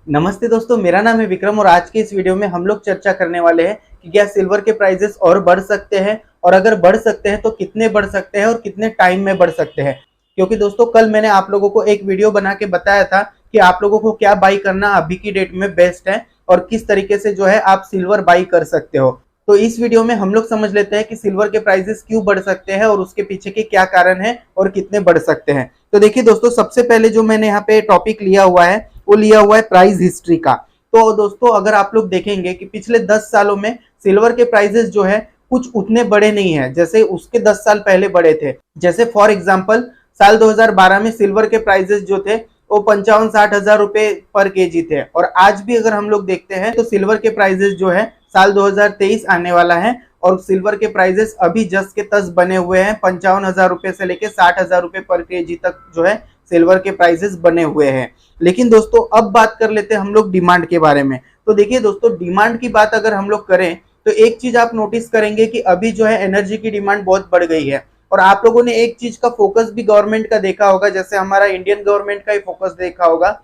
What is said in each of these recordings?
नमस्ते दोस्तों, मेरा नाम है विक्रम और आज के इस वीडियो में हम लोग चर्चा करने वाले हैं कि क्या सिल्वर के प्राइसेस और बढ़ सकते हैं और अगर बढ़ सकते हैं तो कितने बढ़ सकते हैं और कितने टाइम में बढ़ सकते हैं। क्योंकि दोस्तों कल मैंने आप लोगों को एक वीडियो बना के बताया था कि आप लोगों को क्या बाई करना अभी की डेट में बेस्ट है और किस तरीके से जो है आप सिल्वर बाई कर सकते हो। तो इस वीडियो में हम लोग समझ लेते हैं कि सिल्वर के प्राइसेस क्यों बढ़ सकते हैं और उसके पीछे के क्या कारण है और कितने बढ़ सकते हैं। तो देखिए दोस्तों, सबसे पहले जो मैंने यहाँ पे टॉपिक लिया हुआ है वो लिया हुआ है प्राइस हिस्ट्री का। तो दोस्तों अगर आप लोग देखेंगे कि पिछले 10 सालों में सिल्वर के प्राइसेस जो है कुछ उतने बड़े नहीं है जैसे उसके 10 साल पहले बड़े थे। जैसे फॉर एग्जांपल साल 2012 में सिल्वर के प्राइसेस जो थे वो 55-60 हजार रुपए पर केजी थे और आज भी अगर हम लोग देखते हैं तो सिल्वर के प्राइसेस जो है साल 2023 आने वाला है और सिल्वर के प्राइसेस अभी जस के तस बने हुए हैं। 55 हजार रुपए से लेके 60 हजार रुपए पर केजी तक जो है सिल्वर के प्राइसेस बने हुए हैं। लेकिन दोस्तों अब बात कर लेते हैं हम लोग डिमांड के बारे में। तो देखिए दोस्तों, डिमांड की बात अगर हम लोग करें तो एक चीज आप नोटिस करेंगे कि अभी जो है एनर्जी की डिमांड बहुत बढ़ गई है और आप लोगों ने एक चीज का फोकस भी गवर्नमेंट का देखा होगा, जैसे हमारा इंडियन गवर्नमेंट का ही फोकस देखा होगा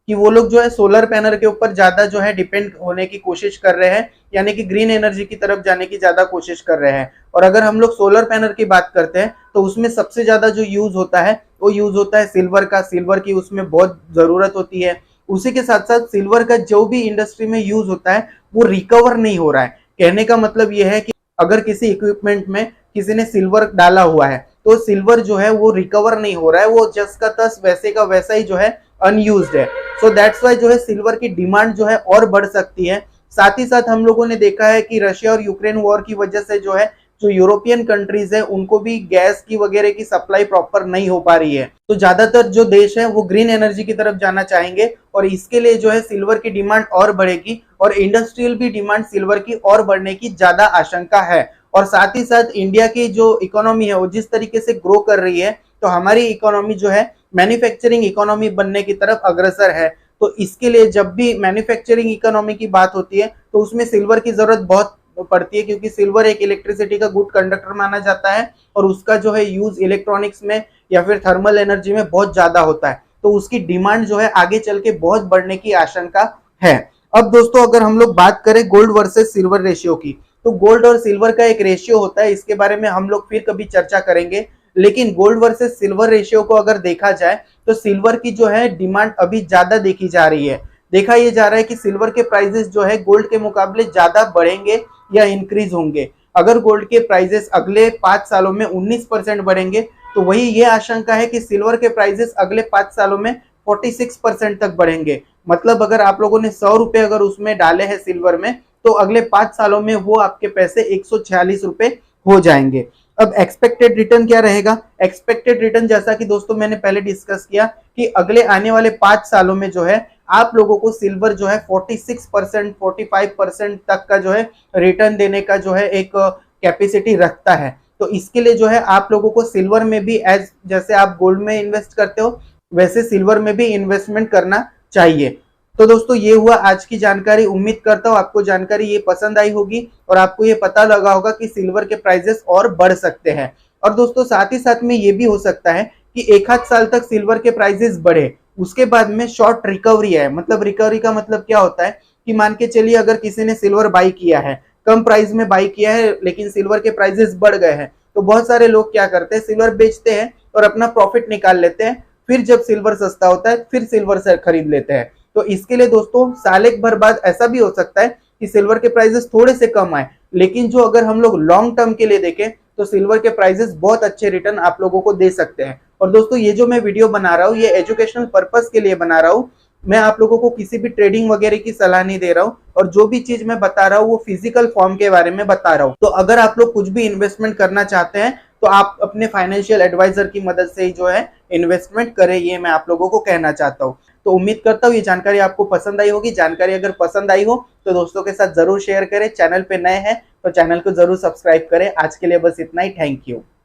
कि वो लोग जो है सोलर पैनल के ऊपर ज्यादा जो है डिपेंड होने की कोशिश कर रहे हैं, यानी कि ग्रीन एनर्जी की तरफ जाने की ज्यादा कोशिश कर रहे हैं। और अगर हम लोग सोलर पैनल की बात करते हैं तो उसमें सबसे ज्यादा जो यूज होता है वो यूज होता है सिल्वर का। सिल्वर की उसमें बहुत जरूरत होती है। उसी के साथ साथ सिल्वर का जो भी इंडस्ट्री में यूज होता है वो रिकवर नहीं हो रहा है। कहने का मतलब यह है कि अगर किसी इक्विपमेंट में किसी ने सिल्वर डाला हुआ है तो सिल्वर जो है वो रिकवर नहीं हो रहा है, वो जस का तस वैसे का वैसा ही जो है अनयूज्ड है। सो दैट्स वाई जो है सिल्वर की डिमांड जो है और बढ़ सकती है। साथ ही साथ हम लोगों ने देखा है कि रशिया और यूक्रेन वॉर की वजह से जो है जो यूरोपियन कंट्रीज है उनको भी गैस की वगैरह की सप्लाई प्रॉपर नहीं हो पा रही है। तो ज्यादातर जो देश है वो ग्रीन एनर्जी की तरफ जाना चाहेंगे और इसके लिए जो है सिल्वर की डिमांड और बढ़ेगी और इंडस्ट्रियल भी डिमांड सिल्वर की और बढ़ने की ज्यादा आशंका है। और साथ ही साथ इंडिया की जो इकोनॉमी है वो जिस तरीके से ग्रो कर रही है तो हमारी इकोनॉमी जो है मैन्युफैक्चरिंग इकोनॉमी बनने की तरफ अग्रसर है। तो इसके लिए जब भी मैन्युफैक्चरिंग इकोनॉमी की बात होती है तो उसमें सिल्वर की जरूरत बहुत पड़ती है, क्योंकि सिल्वर एक इलेक्ट्रिसिटी का गुड कंडक्टर माना जाता है और उसका जो है यूज इलेक्ट्रॉनिक्स में या फिर थर्मल एनर्जी में बहुत ज्यादा होता है। तो उसकी डिमांड जो है आगे चल के बहुत बढ़ने की आशंका है। अब दोस्तों अगर हम लोग बात करें गोल्ड वर्सेस सिल्वर रेशियो की, तो गोल्ड और सिल्वर का एक रेशियो होता है, इसके बारे में हम लोग फिर कभी चर्चा करेंगे। लेकिन गोल्ड वर्सेस सिल्वर रेशियो को अगर देखा जाए तो सिल्वर की जो है डिमांड अभी ज्यादा देखी जा रही है। देखा यह जा रहा है कि सिल्वर के प्राइसेस जो है गोल्ड के मुकाबले ज्यादा बढ़ेंगे या इंक्रीज होंगे। अगर गोल्ड के प्राइसेस अगले 5 सालों में 19% बढ़ेंगे तो वही ये आशंका है कि सिल्वर के प्राइसेस अगले 5 सालों में 46% तक बढ़ेंगे। मतलब अगर आप लोगों ने 100 रुपए अगर उसमें डाले हैं सिल्वर में तो अगले 5 सालों में वो आपके पैसे 146 रुपए हो जाएंगे। अब एक्सपेक्टेड रिटर्न क्या रहेगा? एक्सपेक्टेड रिटर्न जैसा कि दोस्तों मैंने पहले डिस्कस किया कि अगले आने वाले 5 सालों में जो है आप लोगों को सिल्वर जो है 46% 45% तक का जो है रिटर्न देने का जो है एक कैपेसिटी रखता है। तो इसके लिए जो है आप लोगों को सिल्वर में भी एज जैसे आप गोल्ड में इन्वेस्ट करते हो वैसे सिल्वर में भी इन्वेस्टमेंट करना चाहिए। तो दोस्तों ये हुआ आज की जानकारी। उम्मीद करता हूँ आपको जानकारी ये पसंद आई होगी और आपको ये पता लगा होगा कि सिल्वर के प्राइसेस और बढ़ सकते हैं। और दोस्तों साथ ही साथ में ये भी हो सकता है कि एक आध साल तक सिल्वर के प्राइसेस बढ़े, उसके बाद में शॉर्ट रिकवरी है। मतलब रिकवरी का मतलब क्या होता है कि मान के चलिए अगर किसी ने सिल्वर बाई किया है, कम प्राइस में बाई किया है लेकिन सिल्वर के प्राइसेस बढ़ गए हैं, तो बहुत सारे लोग क्या करते हैं सिल्वर बेचते हैं और अपना प्रॉफिट निकाल लेते हैं। फिर जब सिल्वर सस्ता होता है फिर सिल्वर से खरीद लेते हैं। तो इसके लिए दोस्तों साल एक भर बाद ऐसा भी हो सकता है कि सिल्वर के प्राइसेस थोड़े से कम आए, लेकिन जो अगर हम लोग लॉन्ग टर्म के लिए देखें तो सिल्वर के प्राइसेस बहुत अच्छे रिटर्न आप लोगों को दे सकते हैं। और दोस्तों ये जो मैं वीडियो बना रहा हूँ ये एजुकेशनल पर्पस के लिए बना रहा हूँ। मैं आप लोगों को किसी भी ट्रेडिंग वगैरह की सलाह नहीं दे रहा हूँ और जो भी चीज मैं बता रहा हूँ वो फिजिकल फॉर्म के बारे में बता रहा हूँ। तो अगर आप लोग कुछ भी इन्वेस्टमेंट करना चाहते हैं तो आप अपने फाइनेंशियल एडवाइजर की मदद से ही जो है इन्वेस्टमेंट करें, ये मैं आप लोगों को कहना चाहता हूँ। तो उम्मीद करता हूँ ये जानकारी आपको पसंद आई होगी। जानकारी अगर पसंद आई हो तो दोस्तों के साथ जरूर शेयर करें। चैनल पे नए हैं तो चैनल को जरूर सब्सक्राइब करें। आज के लिए बस इतना ही। Thank you.